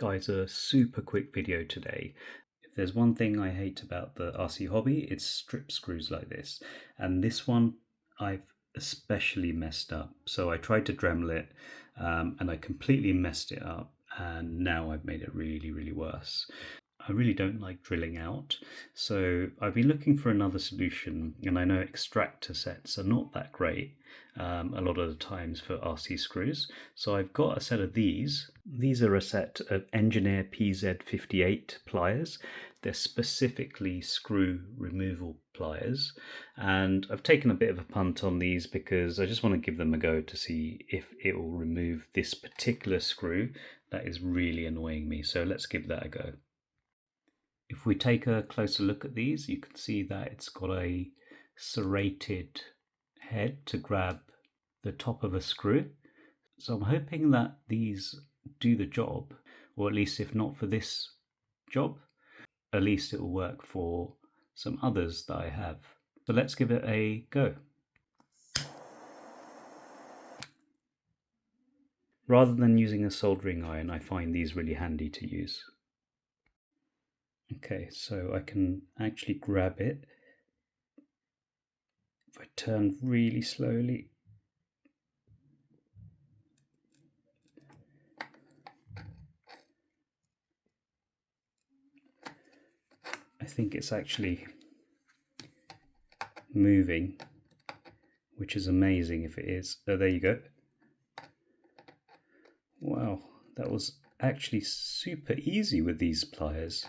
Guys, a super quick video today. If there's one thing I hate about the RC hobby, it's strip screws like this. And this one I've especially messed up. So I tried to Dremel it and I completely messed it up. And now I've made it really worse. I really don't like drilling out, so I've been looking for another solution, and I know extractor sets are not that great a lot of the times for RC screws. So I've got a set of these. These are a set of ENGINEER PZ-58 pliers. They're specifically screw removal pliers, and I've taken a bit of a punt on these because I just want to give them a go to see if it will remove this particular screw that is really annoying me. So let's give that a go. If we take a closer look at these, you can see that it's got a serrated head to grab the top of a screw. So I'm hoping that these do the job, or at least if not for this job, at least it will work for some others that I have. So let's give it a go. Rather than using a soldering iron, I find these really handy to use. Okay, so I can actually grab it. If I turn really slowly, I think it's actually moving, which is amazing if it is. Oh, there you go. Wow, that was actually super easy with these pliers.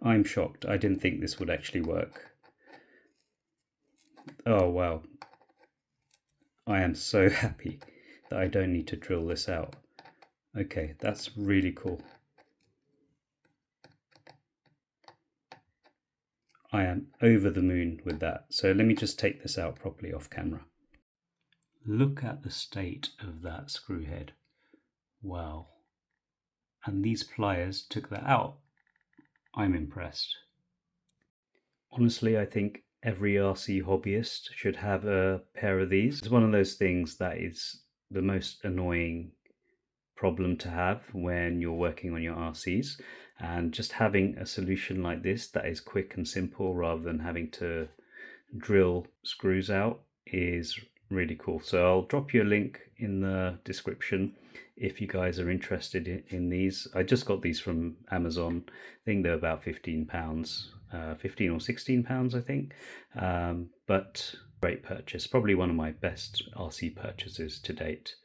I'm shocked. I didn't think this would actually work. Oh wow. I am so happy that I don't need to drill this out. Okay, that's really cool. I am over the moon with that. So let me just take this out properly off camera. Look at the state of that screw head. Wow. And these pliers took that out. I'm impressed. Honestly, I think every RC hobbyist should have a pair of these. It's one of those things that is the most annoying problem to have when you're working on your RCs, and just having a solution like this that is quick and simple rather than having to drill screws out is really cool. So I'll drop you a link in the description if you guys are interested in these. I just got these from Amazon. I think they're about £15, 15 or £16 I think, but great purchase, probably one of my best RC purchases to date.